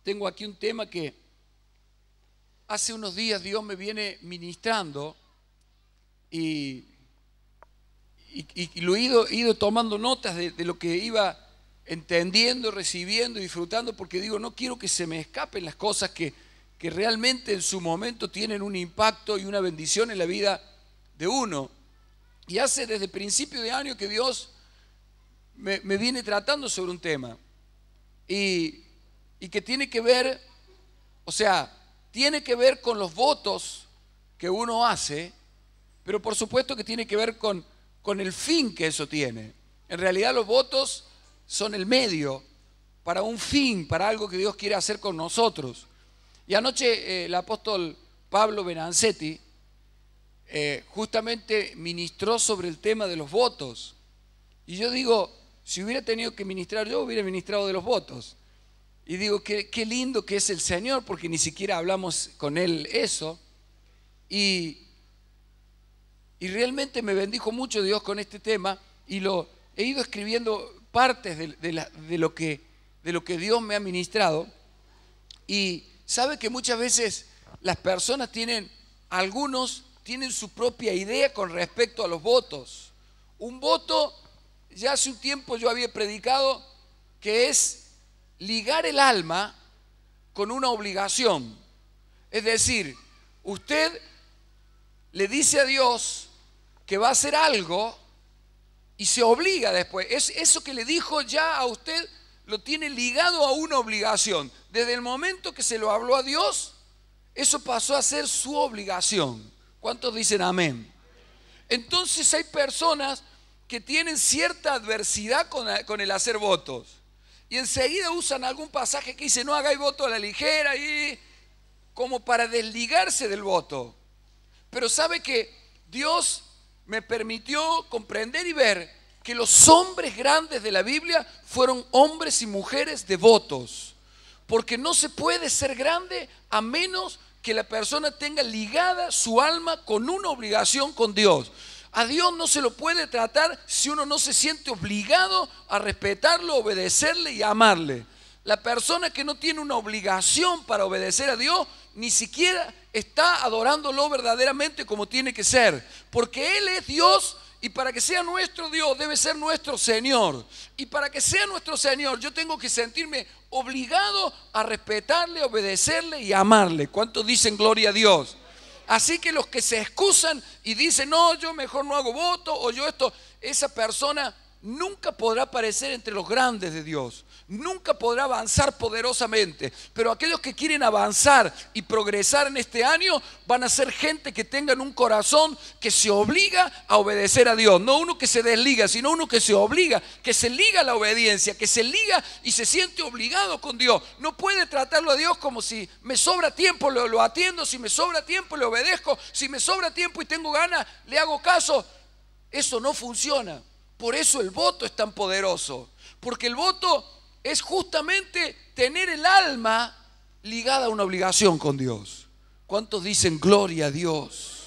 tengo aquí un tema que hace unos días Dios me viene ministrando y lo he ido tomando notas de lo que iba entendiendo, recibiendo y disfrutando, porque digo, no quiero que se me escapen las cosas que realmente en su momento tienen un impacto y una bendición en la vida de uno. Y hace desde principio de año que Dios me viene tratando sobre un tema y que tiene que ver, o sea, tiene que ver con los votos que uno hace, pero por supuesto que tiene que ver con el fin que eso tiene. En realidad los votos son el medio para un fin, para algo que Dios quiere hacer con nosotros. Y anoche el apóstol Pablo Benancetti justamente ministró sobre el tema de los votos. Y yo digo, si hubiera tenido que ministrar yo, hubiera ministrado de los votos. Y digo, qué lindo que es el Señor, porque ni siquiera hablamos con Él eso. Y realmente me bendijo mucho Dios con este tema, y lo he ido escribiendo partes de lo que Dios me ha ministrado. Y sabe que muchas veces las personas algunos tienen su propia idea con respecto a los votos. Un voto, ya hace un tiempo yo había predicado, que es ligar el alma con una obligación. Es decir, usted le dice a Dios que va a hacer algo y se obliga después. Eso que le dijo ya a usted lo tiene ligado a una obligación. Desde el momento que se lo habló a Dios, eso pasó a ser su obligación. ¿Cuántos dicen amén? Entonces hay personas que tienen cierta adversidad con el hacer votos. Y enseguida usan algún pasaje que dice, no hagáis voto a la ligera, y como para desligarse del voto. Pero sabe que Dios me permitió comprender y ver que los hombres grandes de la Biblia fueron hombres y mujeres devotos. Porque no se puede ser grande a menos que la persona tenga ligada su alma con una obligación con Dios. A Dios no se lo puede tratar si uno no se siente obligado a respetarlo, obedecerle y amarle. La persona que no tiene una obligación para obedecer a Dios, ni siquiera está adorándolo verdaderamente como tiene que ser. Porque Él es Dios, y para que sea nuestro Dios debe ser nuestro Señor. Y para que sea nuestro Señor yo tengo que sentirme obligado a respetarle, obedecerle y amarle. ¿Cuántos dicen gloria a Dios? Así que los que se excusan y dicen, no, yo mejor no hago voto, o yo esto, esa persona nunca podrá aparecer entre los grandes de Dios. Nunca podrá avanzar poderosamente. Pero aquellos que quieren avanzar y progresar en este año van a ser gente que tengan un corazón que se obliga a obedecer a Dios. No uno que se desliga, sino uno que se obliga, que se liga a la obediencia, que se liga y se siente obligado con Dios. No puede tratarlo a Dios como si me sobra tiempo, lo atiendo, si me sobra tiempo le obedezco, si me sobra tiempo y tengo ganas le hago caso. Eso no funciona. Por eso el voto es tan poderoso. Porque el voto es justamente tener el alma ligada a una obligación con Dios. ¿Cuántos dicen gloria a Dios?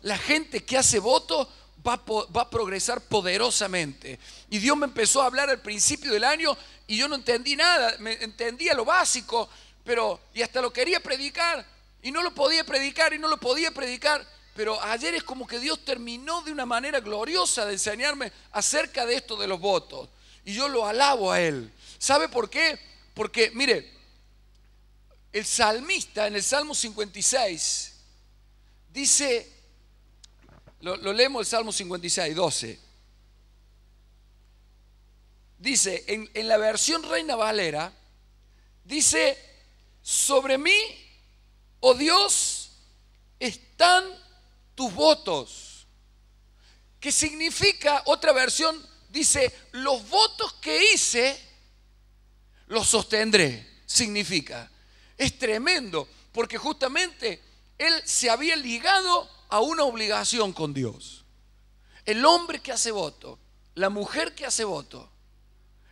La gente que hace voto va a progresar poderosamente. Y Dios me empezó a hablar al principio del año y yo no entendí nada. Me entendía lo básico, y hasta lo quería predicar y no lo podía predicar y no lo podía predicar. Pero ayer es como que Dios terminó de una manera gloriosa de enseñarme acerca de esto de los votos. Y yo lo alabo a Él. ¿Sabe por qué? Porque, mire, el salmista en el Salmo 56 dice, lo leemos el Salmo 56, 12. Dice, en la versión Reina Valera, dice, sobre mí, oh Dios, están tus votos. ¿Qué significa? Otra versión dice, los votos que hice los sostendré. Significa, es tremendo, porque justamente él se había ligado a una obligación con Dios. El hombre que hace voto, la mujer que hace voto.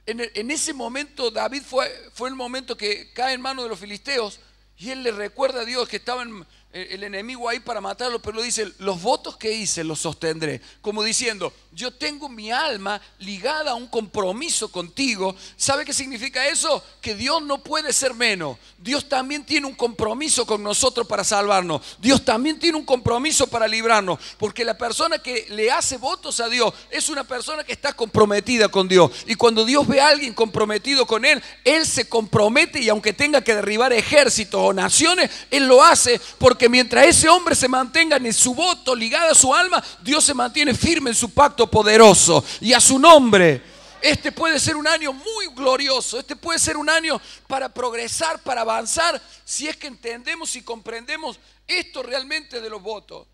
En ese momento David fue el momento que cae en manos de los filisteos, y él le recuerda a Dios que estaban el enemigo ahí para matarlo, pero dice, los votos que hice los sostendré. Como diciendo, yo tengo mi alma ligada a un compromiso contigo. ¿Sabe qué significa eso? Que Dios no puede ser menos. Dios también tiene un compromiso con nosotros para salvarnos. Dios también tiene un compromiso para librarnos. Porque la persona que le hace votos a Dios es una persona que está comprometida con Dios. Y cuando Dios ve a alguien comprometido con Él, Él se compromete, y aunque tenga que derribar ejércitos o naciones, Él lo hace, porque mientras ese hombre se mantenga en su voto ligado a su alma, Dios se mantiene firme en su pacto poderoso. Y a su nombre, este puede ser un año muy glorioso. Este puede ser un año para progresar, para avanzar, si es que entendemos y comprendemos esto realmente de los votos.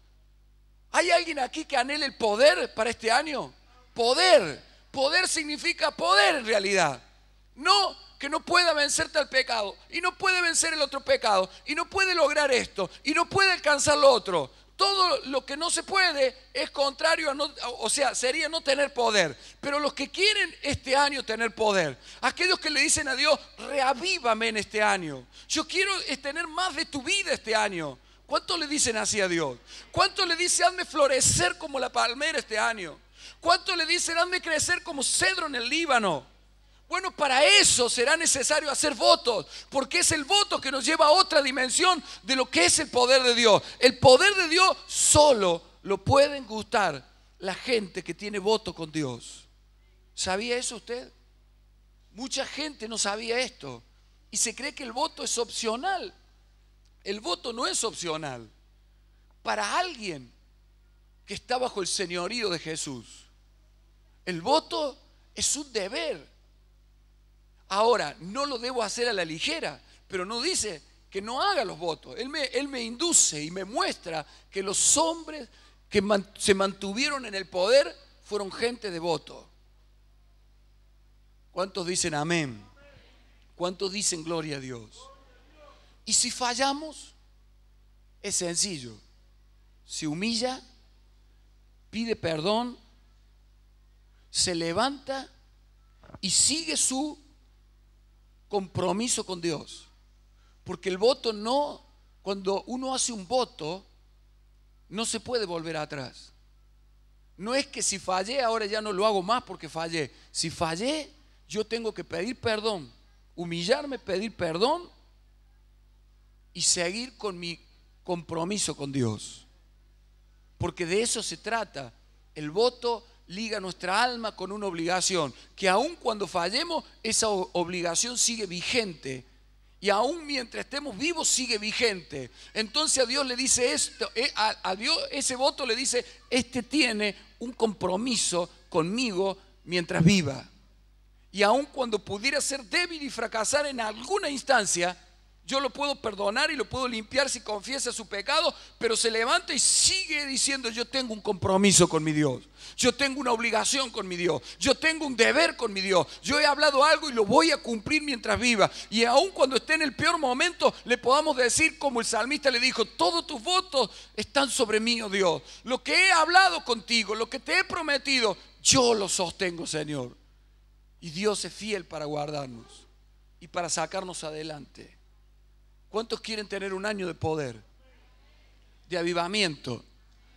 ¿Hay alguien aquí que anhele el poder para este año? Poder. Poder significa poder en realidad. No que no pueda vencer tal pecado, y no puede vencer el otro pecado, y no puede lograr esto, y no puede alcanzar lo otro. Todo lo que no se puede es contrario a no, o sea, sería no tener poder. Pero los que quieren este año tener poder, aquellos que le dicen a Dios, reavívame en este año, yo quiero tener más de tu vida este año. ¿Cuántos le dicen así a Dios? ¿Cuántos le dicen, hazme florecer como la palmera este año? ¿Cuántos le dicen, hazme crecer como cedro en el Líbano? Bueno, para eso será necesario hacer votos, porque es el voto que nos lleva a otra dimensión de lo que es el poder de Dios. El poder de Dios solo lo pueden gustar la gente que tiene voto con Dios. ¿Sabía eso usted? Mucha gente no sabía esto y se cree que el voto es opcional. El voto no es opcional. Para alguien que está bajo el señorío de Jesús, el voto es un deber. Ahora, no lo debo hacer a la ligera, pero no dice que no haga los votos. Él me induce y me muestra que los hombres que se mantuvieron en el poder fueron gente de voto. ¿Cuántos dicen amén? ¿Cuántos dicen gloria a Dios? Y si fallamos, es sencillo. Se humilla, pide perdón, se levanta y sigue su compromiso con Dios. Porque el voto no, cuando uno hace un voto, no se puede volver atrás. No es que si fallé ahora ya no lo hago más porque fallé. Si fallé, yo tengo que pedir perdón, humillarme, pedir perdón y seguir con mi compromiso con Dios. Porque de eso se trata. El voto liga nuestra alma con una obligación, que aun cuando fallemos, esa obligación sigue vigente. Y aún mientras estemos vivos sigue vigente. Entonces a Dios le dice esto, a Dios ese voto le dice, este tiene un compromiso conmigo mientras viva. Y aun cuando pudiera ser débil y fracasar en alguna instancia, yo lo puedo perdonar y lo puedo limpiar si confiesa su pecado, pero se levanta y sigue diciendo, yo tengo un compromiso con mi Dios. Yo tengo una obligación con mi Dios. Yo tengo un deber con mi Dios. Yo he hablado algo y lo voy a cumplir mientras viva. Y aun cuando esté en el peor momento, le podamos decir como el salmista le dijo, todos tus votos están sobre mí, oh Dios. Lo que he hablado contigo, lo que te he prometido, yo lo sostengo, Señor. Y Dios es fiel para guardarnos y para sacarnos adelante. ¿Cuántos quieren tener un año de poder, de avivamiento,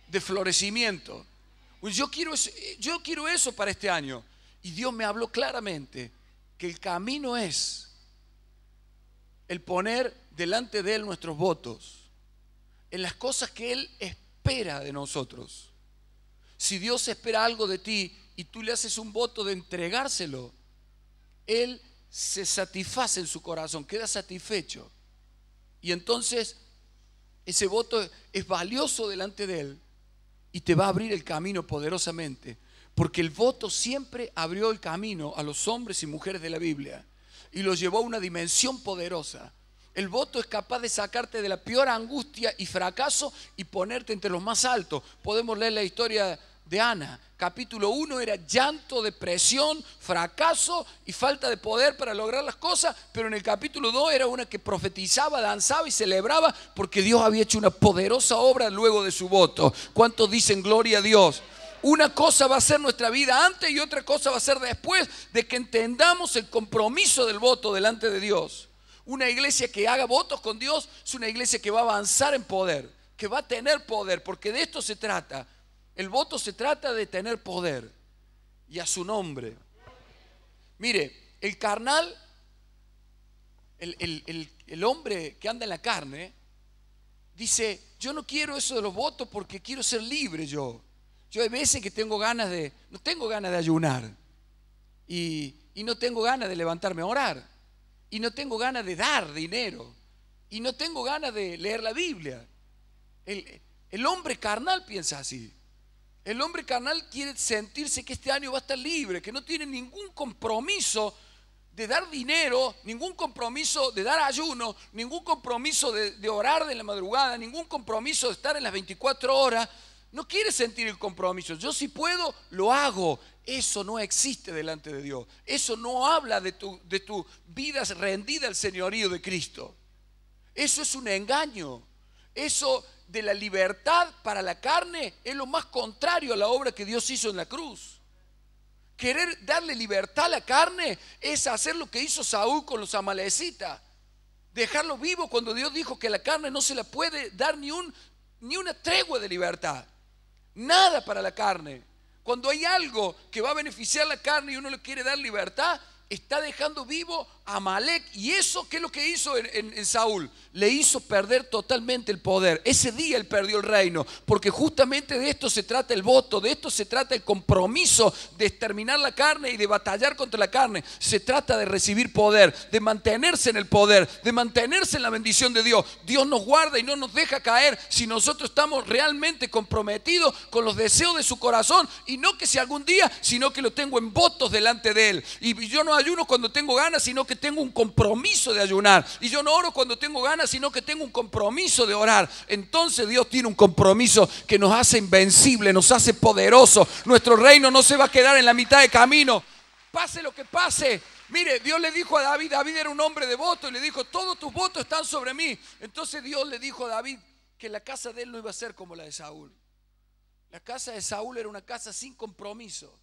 de florecimiento? Pues yo quiero eso para este año. Y Dios me habló claramente que el camino es el poner delante de Él nuestros votos en las cosas que Él espera de nosotros. Si Dios espera algo de ti y tú le haces un voto de entregárselo, Él se satisface en su corazón, queda satisfecho. Y entonces ese voto es valioso delante de Él y te va a abrir el camino poderosamente. Porque el voto siempre abrió el camino a los hombres y mujeres de la Biblia y los llevó a una dimensión poderosa. El voto es capaz de sacarte de la peor angustia y fracaso y ponerte entre los más altos. Podemos leer la historia de Ana. Capítulo 1 era llanto, depresión, fracaso y falta de poder para lograr las cosas, pero en el capítulo 2 era una que profetizaba, danzaba y celebraba porque Dios había hecho una poderosa obra luego de su voto. ¿Cuántos dicen gloria a Dios? Una cosa va a ser nuestra vida antes y otra cosa va a ser después de que entendamos el compromiso del voto delante de Dios. Una iglesia que haga votos con Dios es una iglesia que va a avanzar en poder, que va a tener poder, porque de esto se trata. El voto se trata de tener poder, y a su nombre. Mire, el carnal, el hombre que anda en la carne, dice: yo no quiero eso de los votos porque quiero ser libre yo. Yo hay veces que no tengo ganas de ayunar, y no tengo ganas de levantarme a orar, y no tengo ganas de dar dinero, y no tengo ganas de leer la Biblia. El hombre carnal piensa así. El hombre carnal quiere sentirse que este año va a estar libre, que no tiene ningún compromiso de dar dinero, ningún compromiso de dar ayuno, ningún compromiso de orar de la madrugada, ningún compromiso de estar en las 24 horas. No quiere sentir el compromiso. Yo, si puedo, lo hago. Eso no existe delante de Dios. Eso no habla de tu vida rendida al señorío de Cristo. Eso es un engaño. Eso de la libertad para la carne es lo más contrario a la obra que Dios hizo en la cruz. Querer darle libertad a la carne es hacer lo que hizo Saúl con los amalecitas. Dejarlo vivo cuando Dios dijo que a la carne no se le puede dar ni una tregua de libertad. Nada para la carne. Cuando hay algo que va a beneficiar la carne y uno le quiere dar libertad, está dejando vivo a Amalek. ¿Y eso qué es lo que hizo en Saúl? Le hizo perder totalmente el poder. Ese día él perdió el reino, porque justamente de esto se trata el voto, de esto se trata el compromiso de exterminar la carne y de batallar contra la carne. Se trata de recibir poder, de mantenerse en el poder, de mantenerse en la bendición de Dios. Dios nos guarda y no nos deja caer si nosotros estamos realmente comprometidos con los deseos de su corazón, y no que si algún día, sino que lo tengo en votos delante de Él. Y yo no ayuno cuando tengo ganas, sino que tengo un compromiso de ayunar. Y yo no oro cuando tengo ganas, sino que tengo un compromiso de orar. Entonces Dios tiene un compromiso que nos hace invencible, nos hace poderosos. Nuestro reino no se va a quedar en la mitad de camino, pase lo que pase. Mire, Dios le dijo a David era un hombre de voto, y le dijo: todos tus votos están sobre mí. Entonces Dios le dijo a David que la casa de él no iba a ser como la de Saúl. La casa de Saúl era una casa sin compromiso,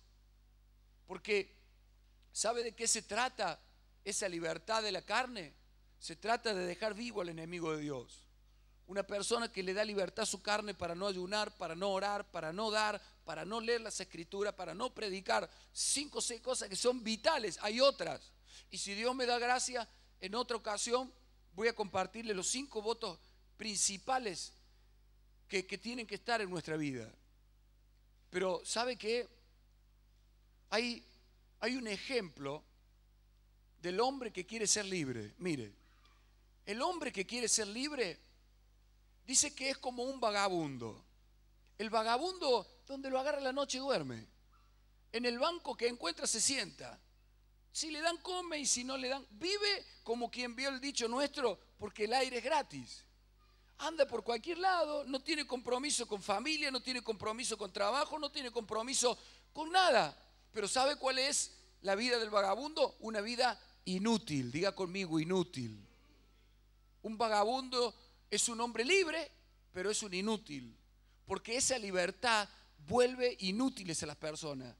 porque ¿sabe de qué se trata esa libertad de la carne? Se trata de dejar vivo al enemigo de Dios. Una persona que le da libertad a su carne para no ayunar, para no orar, para no dar, para no leer las escrituras, para no predicar. 5 o 6 cosas que son vitales. Hay otras. Y si Dios me da gracia, en otra ocasión voy a compartirle los 5 votos principales que tienen que estar en nuestra vida. Pero ¿sabe qué? Hay un ejemplo del hombre que quiere ser libre. Mire, el hombre que quiere ser libre dice que es como un vagabundo. El vagabundo, donde lo agarra la noche, duerme. En el banco que encuentra se sienta. Si le dan, come, y si no le dan, vive como quien vio el dicho nuestro, porque el aire es gratis. Anda por cualquier lado, no tiene compromiso con familia, no tiene compromiso con trabajo, no tiene compromiso con nada. Pero ¿sabe cuál es la vida del vagabundo? Una vida inútil. Diga conmigo: inútil. Un vagabundo es un hombre libre, pero es un inútil, porque esa libertad vuelve inútiles a las personas.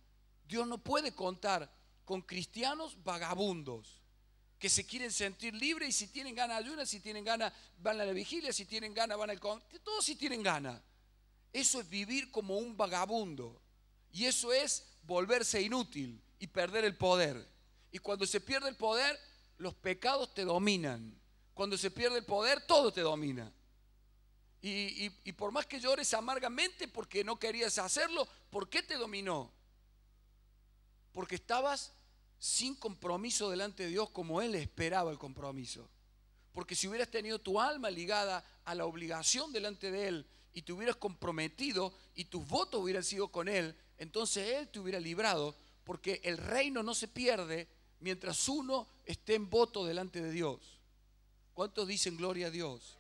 Dios no puede contar con cristianos vagabundos que se quieren sentir libres, y si tienen ganas ayunan, si tienen ganas van a la vigilia, si tienen ganas van al concierto, todos si tienen ganas. Eso es vivir como un vagabundo, y eso es volverse inútil y perder el poder. Y cuando se pierde el poder, los pecados te dominan. Cuando se pierde el poder, todo te domina. Y por más que llores amargamente porque no querías hacerlo, ¿por qué te dominó? Porque estabas sin compromiso delante de Dios, como Él esperaba el compromiso. Porque si hubieras tenido tu alma ligada a la obligación delante de Él, y te hubieras comprometido y tus votos hubieran sido con Él, entonces Él te hubiera librado, porque el reino no se pierde mientras uno esté en voto delante de Dios. ¿Cuántos dicen gloria a Dios?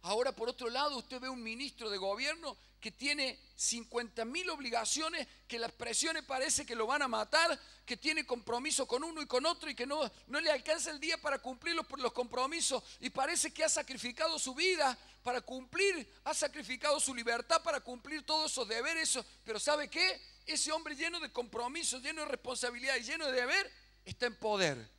Ahora, por otro lado, usted ve un ministro de gobierno que tiene 50.000 obligaciones, que las presiones parece que lo van a matar, que tiene compromiso con uno y con otro, y que no le alcanza el día para cumplir los compromisos, y parece que ha sacrificado su vida para cumplir, ha sacrificado su libertad para cumplir todos esos deberes. Pero ¿sabe qué? Ese hombre lleno de compromisos, lleno de responsabilidad y lleno de deber, está en poder.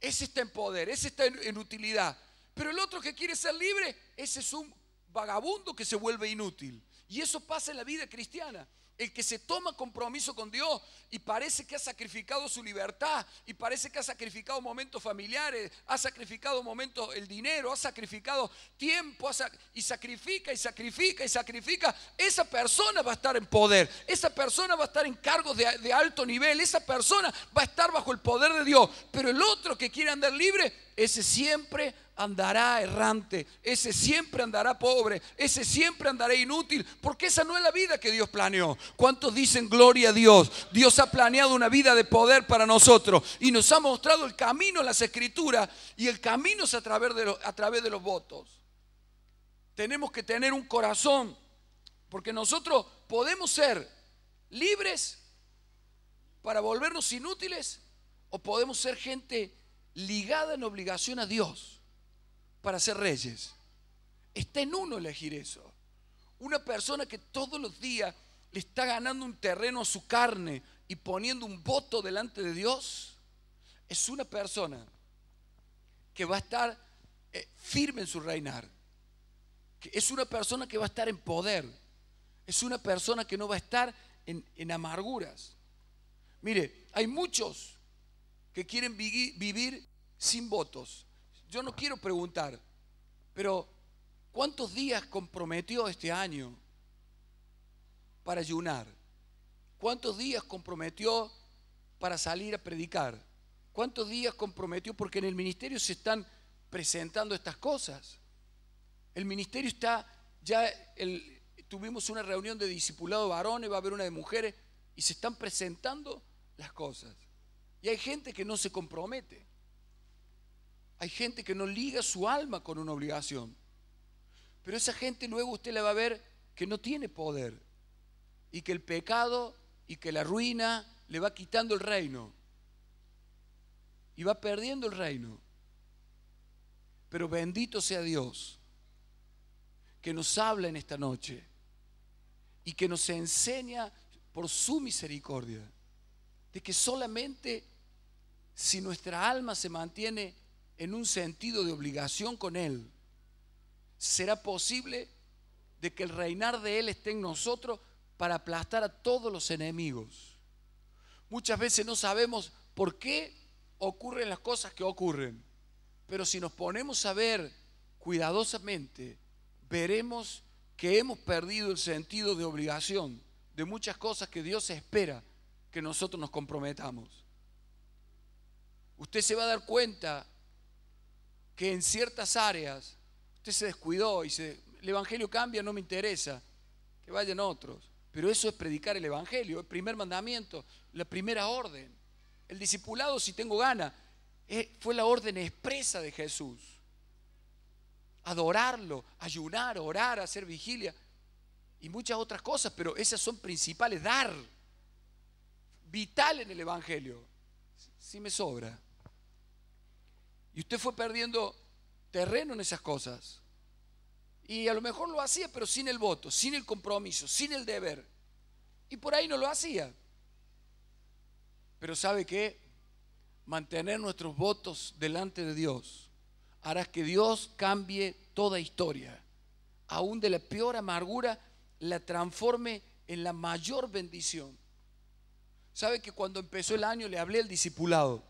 ese está en poder, ese está en utilidad. Pero el otro que quiere ser libre, ese es un vagabundo que se vuelve inútil. Y eso pasa en la vida cristiana. El que se toma compromiso con Dios y parece que ha sacrificado su libertad, y parece que ha sacrificado momentos familiares, ha sacrificado momentos, el dinero, ha sacrificado tiempo, y sacrifica, esa persona va a estar en poder, esa persona va a estar en cargos de alto nivel, esa persona va a estar bajo el poder de Dios. Pero el otro que quiere andar libre, ese siempre andará errante, ese siempre andará pobre, ese siempre andará inútil, porque esa no es la vida que Dios planeó. ¿Cuántos dicen gloria a Dios? Dios ha planeado una vida de poder para nosotros y nos ha mostrado el camino en las Escrituras, y el camino es a través de los votos. Tenemos que tener un corazón, porque nosotros podemos ser libres para volvernos inútiles, o podemos ser gente ligada en obligación a Dios para ser reyes. Está en uno elegir eso. Una persona que todos los días le está ganando un terreno a su carne y poniendo un voto delante de Dios, es una persona que va a estar firme en su reinar. Es una persona que va a estar en poder. Es una persona que no va a estar en amarguras. Mire, hay muchos que quieren vivir sin votos. Yo no quiero preguntar, pero ¿cuántos días comprometió este año para ayunar? ¿Cuántos días comprometió para salir a predicar? ¿Cuántos días comprometió? Porque en el ministerio se están presentando estas cosas. El ministerio está, tuvimos una reunión de discipulado de varones, va a haber una de mujeres, y se están presentando las cosas. Y hay gente que no se compromete. Hay gente que no liga su alma con una obligación. Pero esa gente luego usted la va a ver que no tiene poder, y que el pecado y que la ruina le va quitando el reino y va perdiendo el reino. Pero bendito sea Dios que nos habla en esta noche y que nos enseña por su misericordia de que solamente si nuestra alma se mantiene en un sentido de obligación con Él, será posible de que el reinar de Él esté en nosotros para aplastar a todos los enemigos. Muchas veces no sabemos por qué ocurren las cosas que ocurren, pero si nos ponemos a ver cuidadosamente, veremos que hemos perdido el sentido de obligación de muchas cosas que Dios espera que nosotros nos comprometamos. Usted se va a dar cuenta que en ciertas áreas usted se descuidó y el evangelio cambia, no me interesa, que vayan otros. Pero eso es predicar el evangelio, el primer mandamiento, la primera orden. El discipulado, si tengo ganas, fue la orden expresa de Jesús. Adorarlo, ayunar, orar, hacer vigilia y muchas otras cosas, pero esas son principales. Dar, vital en el evangelio. Sí me sobra. Y usted fue perdiendo terreno en esas cosas. Y a lo mejor lo hacía, pero sin el voto, sin el compromiso, sin el deber. Y por ahí no lo hacía. Pero ¿sabe qué? Mantener nuestros votos delante de Dios hará que Dios cambie toda historia. Aún de la peor amargura, la transforme en la mayor bendición. ¿Sabe que cuando empezó el año le hablé al discipulado?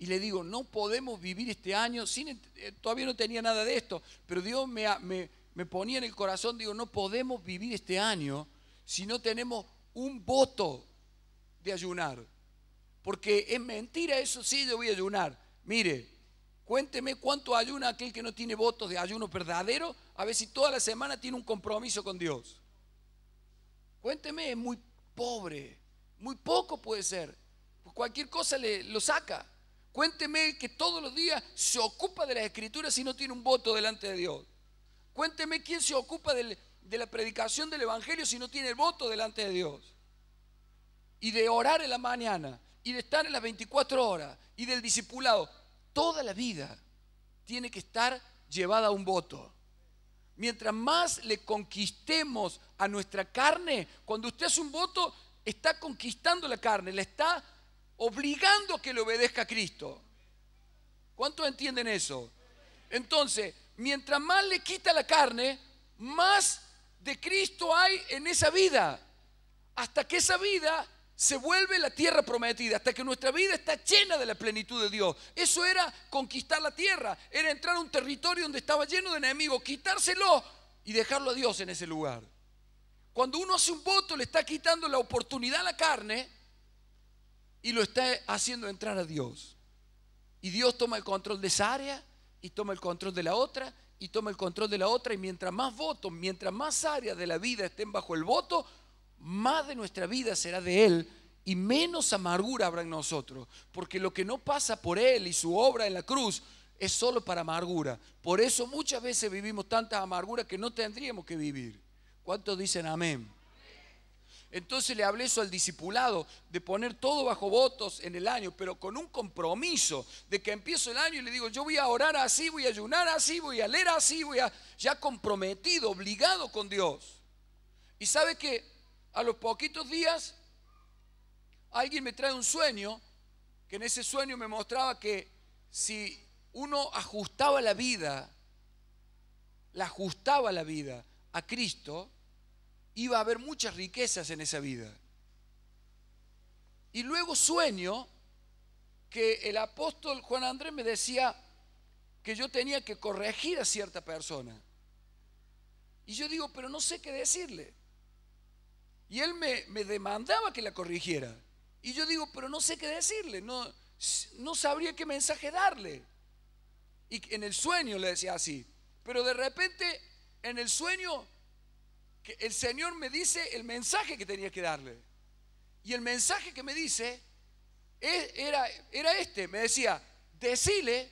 Y le digo, no podemos vivir este año todavía no tenía nada de esto, pero Dios me ponía en el corazón, digo, no podemos vivir este año si no tenemos un voto de ayunar. Porque es mentira eso, sí, yo voy a ayunar. Mire, cuénteme cuánto ayuna aquel que no tiene votos de ayuno verdadero, a ver si toda la semana tiene un compromiso con Dios. Cuénteme, es muy pobre, muy poco puede ser, pues cualquier cosa lo saca. Cuénteme que todos los días se ocupa de las Escrituras si no tiene un voto delante de Dios. Cuénteme quién se ocupa de la predicación del Evangelio si no tiene el voto delante de Dios. Y de orar en la mañana, y de estar en las 24 horas, y del discipulado. Toda la vida tiene que estar llevada a un voto. Mientras más le conquistemos a nuestra carne, cuando usted hace un voto, está conquistando la carne, la está obligando a que le obedezca a Cristo. ¿Cuántos entienden eso? Entonces, mientras más le quita la carne, más de Cristo hay en esa vida. Hasta que esa vida se vuelve la tierra prometida, hasta que nuestra vida está llena de la plenitud de Dios. Eso era conquistar la tierra, era entrar a un territorio donde estaba lleno de enemigos, quitárselo y dejarlo a Dios en ese lugar. Cuando uno hace un voto, le está quitando la oportunidad a la carne y lo está haciendo entrar a Dios. Y Dios toma el control de esa área y toma el control de la otra y toma el control de la otra. Y mientras más votos, mientras más áreas de la vida estén bajo el voto, más de nuestra vida será de Él y menos amargura habrá en nosotros. Porque lo que no pasa por Él y su obra en la cruz es solo para amargura. Por eso muchas veces vivimos tanta amargura que no tendríamos que vivir. ¿Cuántos dicen amén? Entonces le hablé eso al discipulado, de poner todo bajo votos en el año, pero con un compromiso de que empiezo el año y le digo, yo voy a orar así, voy a ayunar así, voy a leer así, ya comprometido, obligado con Dios. Y sabe que a los poquitos días alguien me trae un sueño, que en ese sueño me mostraba que si uno ajustaba la vida a Cristo, iba a haber muchas riquezas en esa vida. Y luego sueño que el apóstol Juan Andrés me decía que yo tenía que corregir a cierta persona. Y yo digo, pero no sé qué decirle. Y él me demandaba que la corrigiera. Y yo digo, pero no sé qué decirle, no sabría qué mensaje darle. Y en el sueño le decía así. Pero de repente, en el sueño, que el Señor me dice el mensaje que tenía que darle. Y el mensaje que me dice era este. Me decía, decile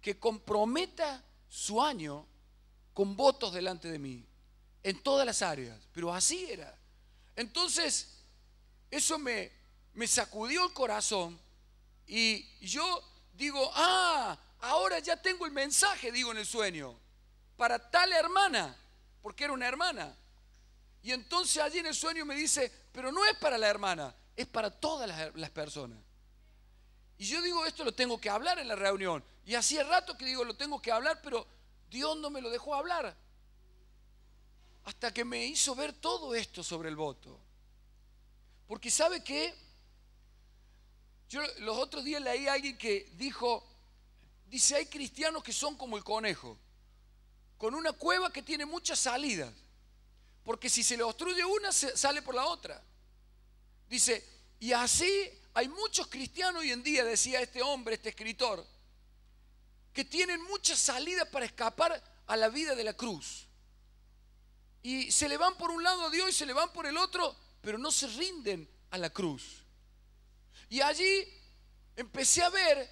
que comprometa su año con votos delante de mí, en todas las áreas. Pero así era. Entonces, eso me sacudió el corazón. Y yo digo, ahora ya tengo el mensaje, digo en el sueño, para tal hermana, porque era una hermana. Y entonces allí en el sueño me dice, pero no es para la hermana, es para todas las personas. Y yo digo, esto lo tengo que hablar en la reunión. Y hacía rato que digo, lo tengo que hablar, pero Dios no me lo dejó hablar. Hasta que me hizo ver todo esto sobre el voto. Porque ¿sabe qué? Yo los otros días leí a alguien que dice, hay cristianos que son como el conejo, con una cueva que tiene muchas salidas. Porque si se le obstruye una, sale por la otra. Dice, y así hay muchos cristianos hoy en día, decía este hombre, este escritor, que tienen muchas salidas para escapar a la vida de la cruz. Y se le van por un lado a Dios y se le van por el otro, pero no se rinden a la cruz. Y allí empecé a ver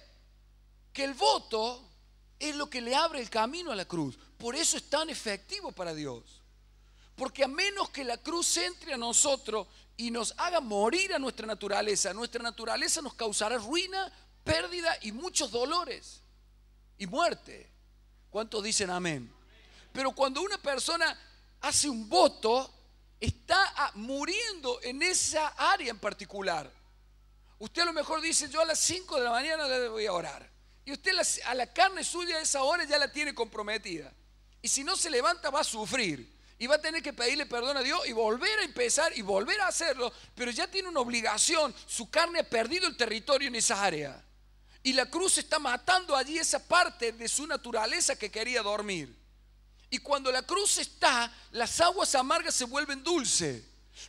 que el voto es lo que le abre el camino a la cruz. Por eso es tan efectivo para Dios. Porque a menos que la cruz entre a nosotros y nos haga morir a nuestra naturaleza nos causará ruina, pérdida y muchos dolores y muerte. ¿Cuántos dicen amén? Pero cuando una persona hace un voto, está muriendo en esa área en particular. Usted a lo mejor dice, yo a las 5 de la mañana le voy a orar. Y usted a la carne suya a esa hora ya la tiene comprometida. Y si no se levanta va a sufrir. Y va a tener que pedirle perdón a Dios y volver a empezar y volver a hacerlo. Pero ya tiene una obligación. Su carne ha perdido el territorio en esa área. Y la cruz está matando allí esa parte de su naturaleza que quería dormir. Y cuando la cruz está, las aguas amargas se vuelven dulces.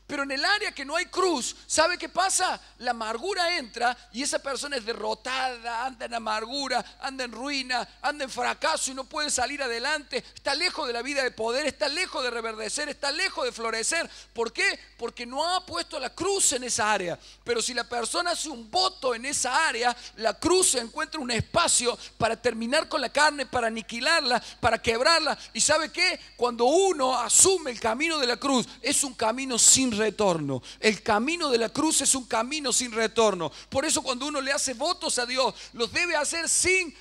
Pero en el área que no hay cruz, ¿sabe qué pasa? La amargura entra y esa persona es derrotada, anda en amargura, anda en ruina, anda en fracaso y no puede salir adelante. Está lejos de la vida de poder, está lejos de reverdecer, está lejos de florecer. ¿Por qué? Porque no ha puesto la cruz en esa área. Pero si la persona hace un voto en esa área, la cruz encuentra un espacio para terminar con la carne, para aniquilarla, para quebrarla. ¿Y sabe qué? Cuando uno asume el camino de la cruz, es un camino sin retorno. El camino de la cruz es un camino sin retorno. Por eso cuando uno le hace votos a Dios, los debe hacer sin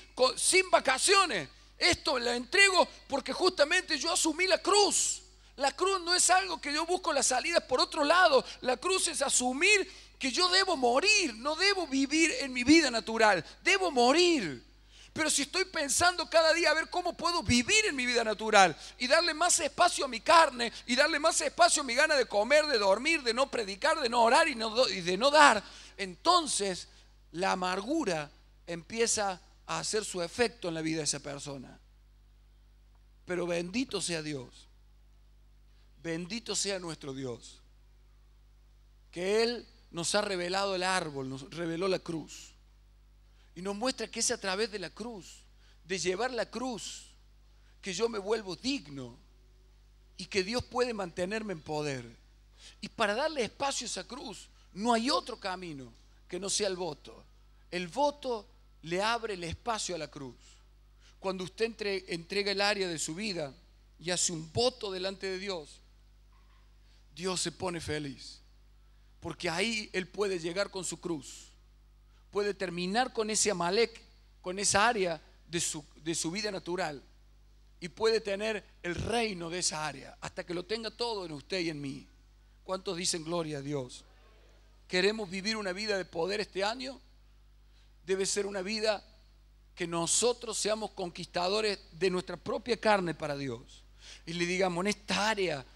vacaciones. Esto lo entrego porque justamente yo asumí la cruz. La cruz no es algo que yo busco las salidas por otro lado. La cruz es asumir que yo debo morir, no debo vivir en mi vida natural, debo morir. Pero si estoy pensando cada día a ver cómo puedo vivir en mi vida natural y darle más espacio a mi carne y darle más espacio a mi gana de comer, de dormir, de no predicar, de no orar y de no dar, entonces la amargura empieza a hacer su efecto en la vida de esa persona. Pero bendito sea Dios, bendito sea nuestro Dios, que Él nos ha revelado el árbol, nos reveló la cruz. Y nos muestra que es a través de la cruz, de llevar la cruz, que yo me vuelvo digno y que Dios puede mantenerme en poder. Y para darle espacio a esa cruz, no hay otro camino que no sea el voto. El voto le abre el espacio a la cruz. Cuando usted entrega el área de su vida y hace un voto delante de Dios, Dios se pone feliz. Porque ahí Él puede llegar con su cruz. Puede terminar con ese Amalek, con esa área de su vida natural. Y puede tener el reino de esa área, hasta que lo tenga todo en usted y en mí. ¿Cuántos dicen gloria a Dios? ¿Queremos vivir una vida de poder este año? Debe ser una vida que nosotros seamos conquistadores de nuestra propia carne para Dios. Y le digamos, en esta área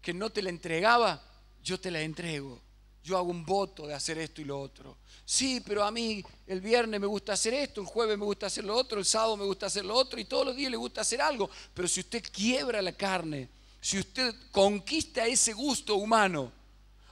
que no te la entregaba, yo te la entrego. Yo hago un voto de hacer esto y lo otro. Sí, pero a mí el viernes me gusta hacer esto, el jueves me gusta hacer lo otro, el sábado me gusta hacer lo otro y todos los días le gusta hacer algo. Pero si usted quiebra la carne, si usted conquista ese gusto humano,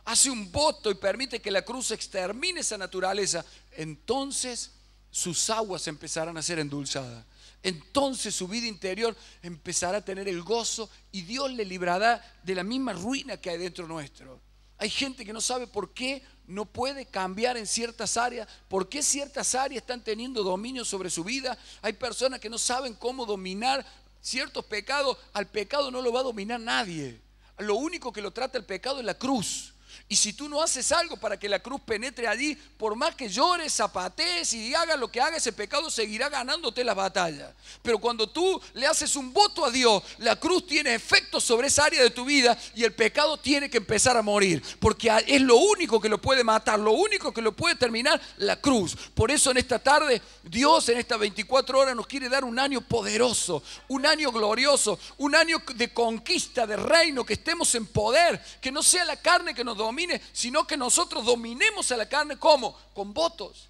hace un voto y permite que la cruz extermine esa naturaleza, entonces sus aguas empezarán a ser endulzadas. Entonces su vida interior empezará a tener el gozo y Dios le librará de la misma ruina que hay dentro nuestro. Hay gente que no sabe por qué no puede cambiar en ciertas áreas, por qué ciertas áreas están teniendo dominio sobre su vida. Hay personas que no saben cómo dominar ciertos pecados. Al pecado no lo va a dominar nadie. Lo único que lo trata el pecado es la cruz. Y si tú no haces algo para que la cruz penetre allí, por más que llores, zapatees y hagas lo que haga, ese pecado seguirá ganándote la batalla. Pero cuando tú le haces un voto a Dios, la cruz tiene efecto sobre esa área de tu vida y el pecado tiene que empezar a morir. Porque es lo único que lo puede matar, lo único que lo puede terminar, la cruz. Por eso en esta tarde, Dios en estas 24 horas nos quiere dar un año poderoso, un año glorioso, un año de conquista, de reino, que estemos en poder, que no sea la carne que nos domine, sino que nosotros dominemos a la carne. ¿Cómo? Con votos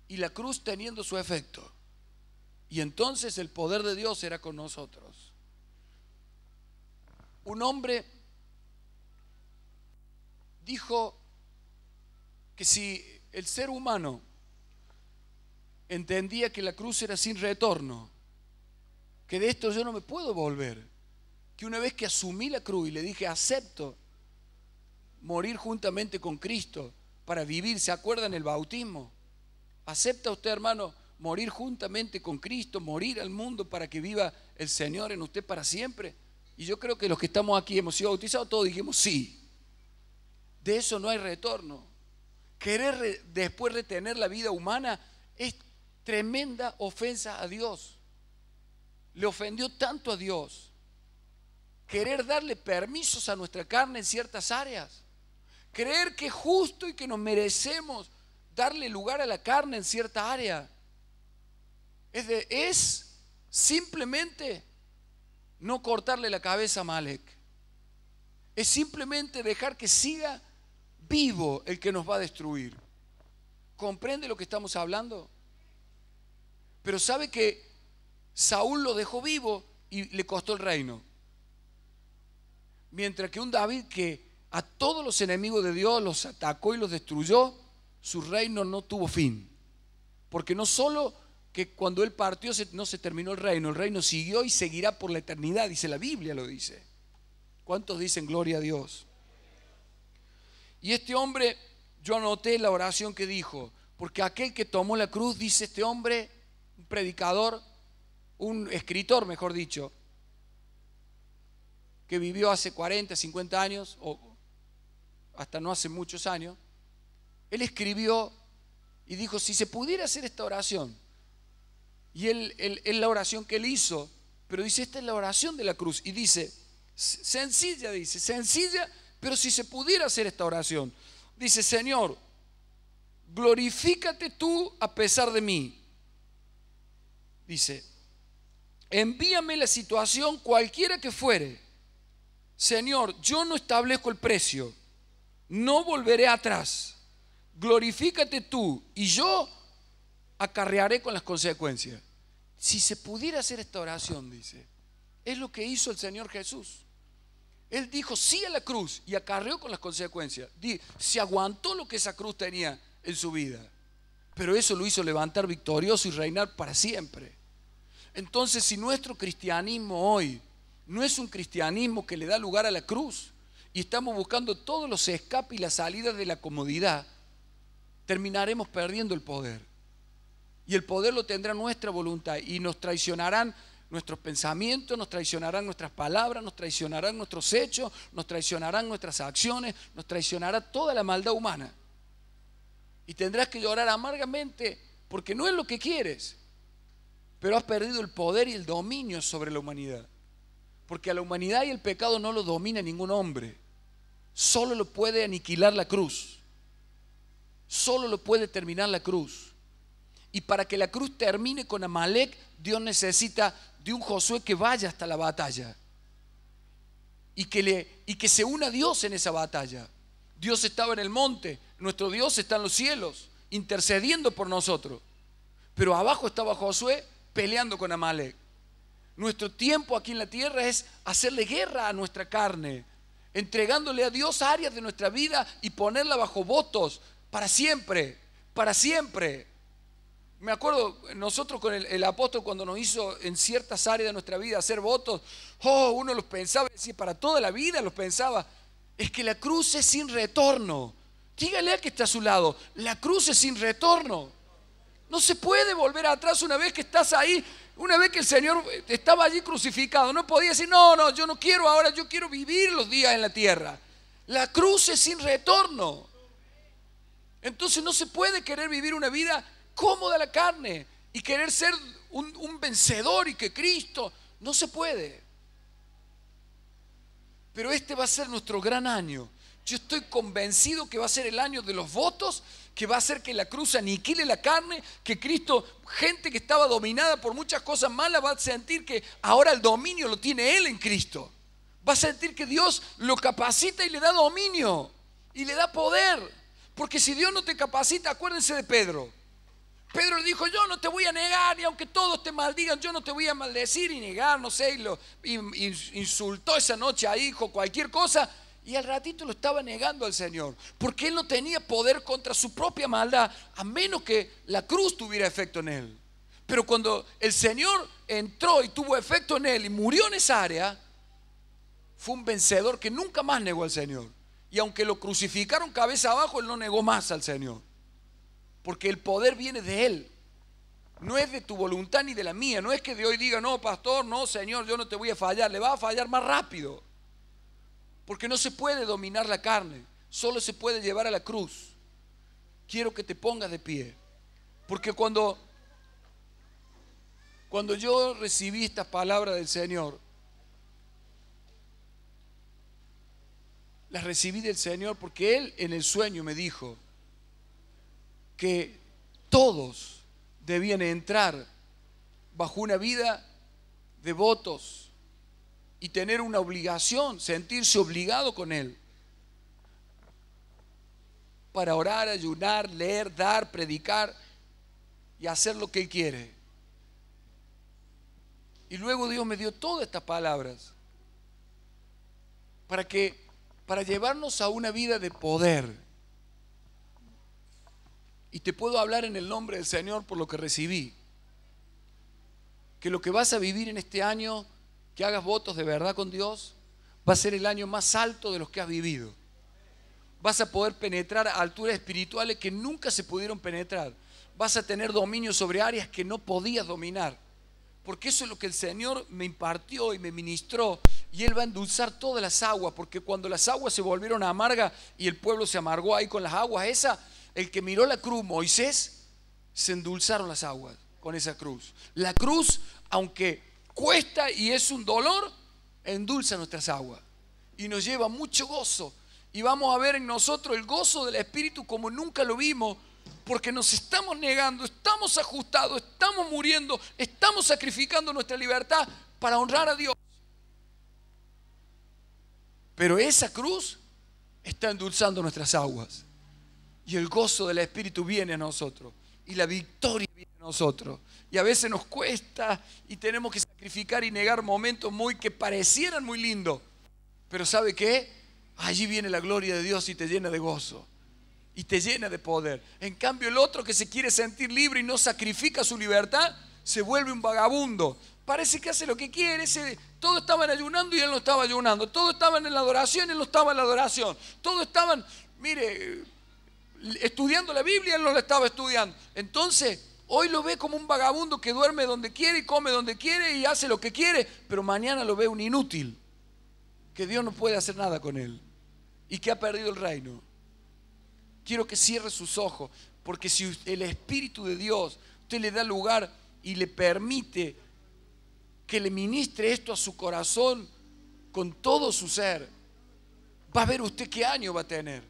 y la cruz teniendo su efecto, y entonces el poder de Dios será con nosotros. Un hombre dijo que si el ser humano entendía que la cruz era sin retorno, que de esto yo no me puedo volver, que una vez que asumí la cruz y le dije acepto morir juntamente con Cristo para vivir, ¿se acuerdan el bautismo? ¿Acepta usted, hermano, morir juntamente con Cristo, morir al mundo para que viva el Señor en usted para siempre? Y yo creo que los que estamos aquí hemos sido bautizados, todos dijimos sí. De eso no hay retorno. Querer después retener la vida humana es tremenda ofensa a Dios. Le ofendió tanto a Dios. Querer darle permisos a nuestra carne en ciertas áreas. Creer que es justo y que nos merecemos darle lugar a la carne en cierta área. Es simplemente no cortarle la cabeza a Amalek. Es simplemente dejar que siga vivo el que nos va a destruir. ¿Comprende lo que estamos hablando? Pero sabe que Saúl lo dejó vivo y le costó el reino. Mientras que un David que a todos los enemigos de Dios los atacó y los destruyó, su reino no tuvo fin. Porque no solo que cuando él partió no se terminó el reino siguió y seguirá por la eternidad, dice la Biblia, lo dice. ¿Cuántos dicen gloria a Dios? Y este hombre, yo anoté la oración que dijo, porque aquel que tomó la cruz, dice este hombre, un predicador, un escritor mejor dicho, que vivió hace 40, 50 años, o hasta no hace muchos años, él escribió y dijo, si se pudiera hacer esta oración, y él la oración que él hizo, pero dice, esta es la oración de la cruz, y dice, sencilla, pero si se pudiera hacer esta oración, dice, Señor, glorifícate tú a pesar de mí, dice, envíame la situación cualquiera que fuere. Señor, yo no establezco el precio, no volveré atrás. Glorifícate tú y yo acarrearé con las consecuencias. Si se pudiera hacer esta oración, dice, es lo que hizo el Señor Jesús. Él dijo sí a la cruz y acarreó con las consecuencias. Se aguantó lo que esa cruz tenía en su vida, pero eso lo hizo levantar victorioso y reinar para siempre. Entonces, si nuestro cristianismo hoy no es un cristianismo que le da lugar a la cruz y estamos buscando todos los escapes y las salidas de la comodidad, terminaremos perdiendo el poder. Y el poder lo tendrá nuestra voluntad y nos traicionarán nuestros pensamientos, nos traicionarán nuestras palabras, nos traicionarán nuestros hechos, nos traicionarán nuestras acciones, nos traicionará toda la maldad humana. Y tendrás que llorar amargamente porque no es lo que quieres, pero has perdido el poder y el dominio sobre la humanidad. Porque a la humanidad y el pecado no lo domina ningún hombre. Solo lo puede aniquilar la cruz. Solo lo puede terminar la cruz. Y para que la cruz termine con Amalek, Dios necesita de un Josué que vaya hasta la batalla y que se una a Dios en esa batalla. Dios estaba en el monte, nuestro Dios está en los cielos, intercediendo por nosotros. Pero abajo estaba Josué peleando con Amalek. Nuestro tiempo aquí en la tierra es hacerle guerra a nuestra carne, entregándole a Dios áreas de nuestra vida y ponerla bajo votos para siempre, para siempre. Me acuerdo nosotros con el apóstol cuando nos hizo en ciertas áreas de nuestra vida hacer votos, uno los pensaba, decía, para toda la vida los pensaba. Es que la cruz es sin retorno. Dígale al que está a su lado, la cruz es sin retorno. No se puede volver atrás una vez que estás ahí, una vez que el Señor estaba allí crucificado. No podía decir, no, yo no quiero ahora, yo quiero vivir los días en la tierra. La cruz es sin retorno. Entonces no se puede querer vivir una vida cómoda a la carne y querer ser un vencedor y que Cristo, no se puede. Pero este va a ser nuestro gran año. Yo estoy convencido que va a ser el año de los votos, que va a hacer que la cruz aniquile la carne, que Cristo, gente que estaba dominada por muchas cosas malas, va a sentir que ahora el dominio lo tiene Él en Cristo. Va a sentir que Dios lo capacita y le da dominio y le da poder. Porque si Dios no te capacita, acuérdense de Pedro. Pedro le dijo, yo no te voy a negar y aunque todos te maldigan, yo no te voy a maldecir y negar, no sé, y insultó esa noche a hijo, cualquier cosa, y al ratito lo estaba negando al Señor, porque él no tenía poder contra su propia maldad, a menos que la cruz tuviera efecto en él. Pero cuando el Señor entró y tuvo efecto en él y murió en esa área, fue un vencedor que nunca más negó al Señor. Y aunque lo crucificaron cabeza abajo, él no negó más al Señor. Porque el poder viene de Él. No es de tu voluntad ni de la mía. No es que de hoy diga, no, pastor, no, Señor, yo no te voy a fallar. Le va a fallar más rápido. Porque no se puede dominar la carne. Solo se puede llevar a la cruz. Quiero que te pongas de pie. Porque cuando yo recibí estas palabras del Señor, las recibí del Señor porque Él en el sueño me dijo que todos debían entrar bajo una vida de votos y tener una obligación, sentirse obligado con Él para orar, ayunar, leer, dar, predicar y hacer lo que Él quiere. Y luego Dios me dio todas estas palabras para llevarnos a una vida de poder. Y te puedo hablar en el nombre del Señor por lo que recibí. Que lo que vas a vivir en este año, que hagas votos de verdad con Dios, va a ser el año más alto de los que has vivido. Vas a poder penetrar a alturas espirituales que nunca se pudieron penetrar. Vas a tener dominio sobre áreas que no podías dominar. Porque eso es lo que el Señor me impartió y me ministró. Y Él va a endulzar todas las aguas. Porque cuando las aguas se volvieron amargas y el pueblo se amargó ahí con las aguas esas, el que miró la cruz, Moisés, se endulzaron las aguas con esa cruz. La cruz, aunque cuesta y es un dolor, endulza nuestras aguas y nos lleva mucho gozo. Y vamos a ver en nosotros el gozo del Espíritu como nunca lo vimos, porque nos estamos negando, estamos ajustados, estamos muriendo, estamos sacrificando nuestra libertad para honrar a Dios. Pero esa cruz está endulzando nuestras aguas. Y el gozo del Espíritu viene a nosotros. Y la victoria viene a nosotros. Y a veces nos cuesta y tenemos que sacrificar y negar momentos que parecieran muy lindos. Pero ¿sabe qué? Allí viene la gloria de Dios y te llena de gozo. Y te llena de poder. En cambio, el otro que se quiere sentir libre y no sacrifica su libertad, se vuelve un vagabundo. Parece que hace lo que quiere. Todos estaban ayunando y él no estaba ayunando. Todos estaban en la adoración y él no estaba en la adoración. Todos estaban, estudiando la Biblia y él no la estaba estudiando. Entonces, hoy lo ve como un vagabundo que duerme donde quiere y come donde quiere y hace lo que quiere. Pero mañana lo ve un inútil, que Dios no puede hacer nada con él y que ha perdido el reino. Quiero que cierre sus ojos, porque si el Espíritu de Dios, usted le da lugar y le permite que le ministre esto a su corazón con todo su ser, va a ver usted qué año va a tener.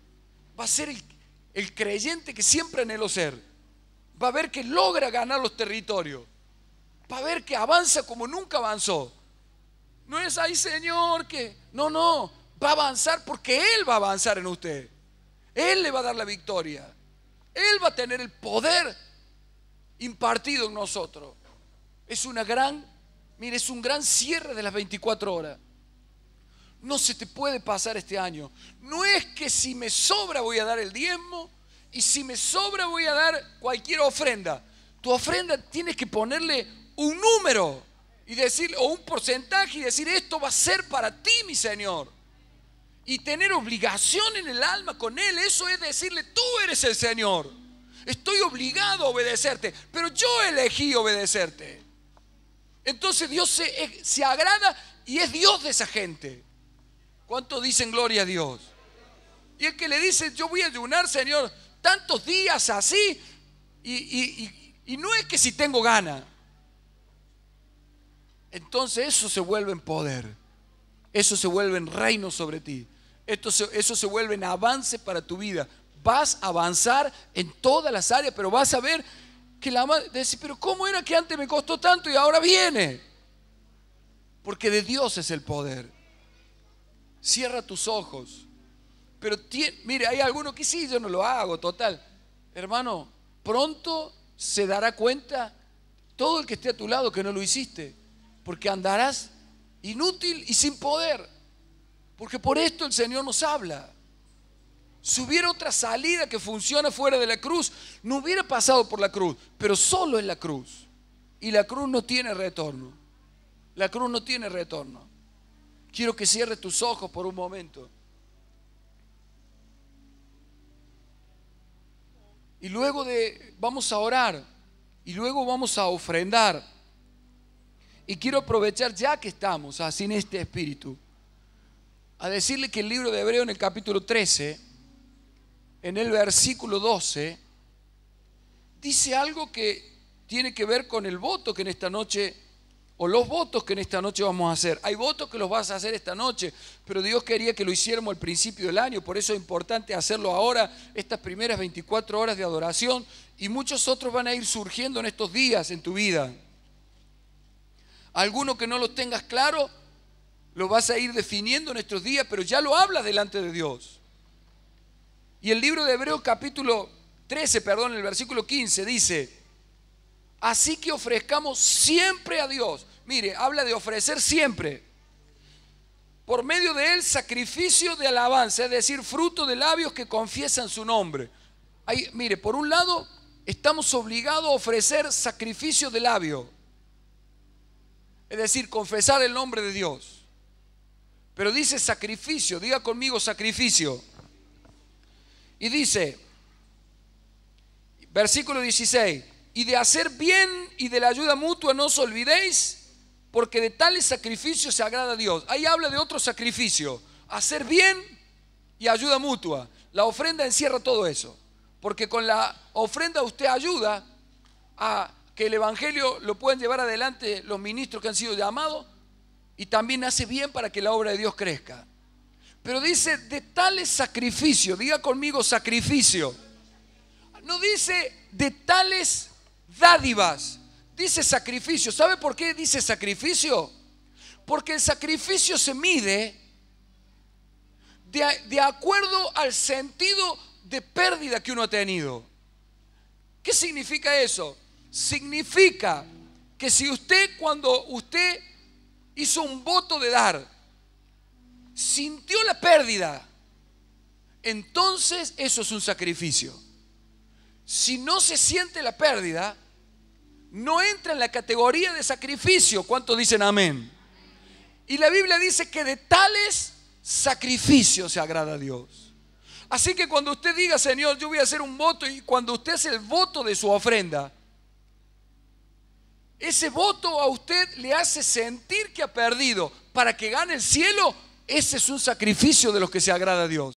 Va a ser el creyente que siempre anheló ser. Va a ver que logra ganar los territorios. Va a ver que avanza como nunca avanzó. No es ahí, Señor, que... No, va a avanzar porque Él va a avanzar en usted. Él le va a dar la victoria. Él va a tener el poder impartido en nosotros. Es un gran cierre de las 24 horas. No se te puede pasar este año. No es que si me sobra voy a dar el diezmo y si me sobra voy a dar cualquier ofrenda. Tu ofrenda tienes que ponerle un número y decir, o un porcentaje y decir, esto va a ser para ti, mi Señor. Y tener obligación en el alma con Él, eso es decirle, tú eres el Señor. Estoy obligado a obedecerte, pero yo elegí obedecerte. Entonces Dios se agrada y es Dios de esa gente. ¿Cuántos dicen gloria a Dios? Y el que le dice, yo voy a ayunar, Señor, tantos días así, y no es que si tengo ganas. Entonces eso se vuelve en poder. Eso se vuelve en reino sobre ti. Eso se vuelve en avance para tu vida. Vas a avanzar en todas las áreas, pero vas a ver que decir, pero ¿cómo era que antes me costó tanto y ahora viene? Porque de Dios es el poder. Cierra tus ojos. Pero mire, hay algunos que sí, yo no lo hago, total. Hermano, pronto se dará cuenta todo el que esté a tu lado que no lo hiciste. Porque andarás inútil y sin poder. Porque por esto el Señor nos habla. Si hubiera otra salida que funciona fuera de la cruz, no hubiera pasado por la cruz, pero solo en la cruz. Y la cruz no tiene retorno. La cruz no tiene retorno. Quiero que cierres tus ojos por un momento. Y luego vamos a orar. Y luego vamos a ofrendar. Y quiero aprovechar, ya que estamos así en este espíritu, a decirle que el libro de Hebreo en el capítulo 13, en el versículo 12, dice algo que tiene que ver con el voto que en esta noche, o los votos que en esta noche vamos a hacer. Hay votos que los vas a hacer esta noche, pero Dios quería que lo hiciéramos al principio del año, por eso es importante hacerlo ahora, estas primeras 24 horas de adoración, y muchos otros van a ir surgiendo en estos días en tu vida. Alguno que no lo tengas claro, lo vas a ir definiendo en estos días, pero ya lo hablas delante de Dios. Y el libro de Hebreos capítulo 13, el versículo 15 dice, así que ofrezcamos siempre a Dios. Mire, habla de ofrecer siempre. Por medio de él sacrificio de alabanza, es decir, fruto de labios que confiesan su nombre. Ahí, mire, por un lado estamos obligados a ofrecer sacrificio de labio. Es decir, confesar el nombre de Dios. Pero dice sacrificio, diga conmigo sacrificio. Y dice, versículo 16, y de hacer bien y de la ayuda mutua no os olvidéis, porque de tales sacrificios se agrada a Dios. Ahí habla de otro sacrificio, hacer bien y ayuda mutua. La ofrenda encierra todo eso, porque con la ofrenda usted ayuda a que el evangelio lo puedan llevar adelante los ministros que han sido llamados, y también hace bien para que la obra de Dios crezca. Pero dice de tales sacrificios, diga conmigo sacrificio. No dice de tales dádivas, dice sacrificio. ¿Sabe por qué dice sacrificio? Porque el sacrificio se mide de acuerdo al sentido de pérdida que uno ha tenido. ¿Qué significa eso? Significa que si usted, cuando usted hizo un voto de dar, sintió la pérdida, entonces eso es un sacrificio. Si no se siente la pérdida, no entra en la categoría de sacrificio. ¿Cuántos dicen amén? Y la Biblia dice que de tales sacrificios se agrada a Dios. Así que cuando usted diga, Señor, yo voy a hacer un voto, y cuando usted hace el voto de su ofrenda, ese voto a usted le hace sentir que ha perdido para que gane el cielo. Ese es un sacrificio de los que se agrada a Dios.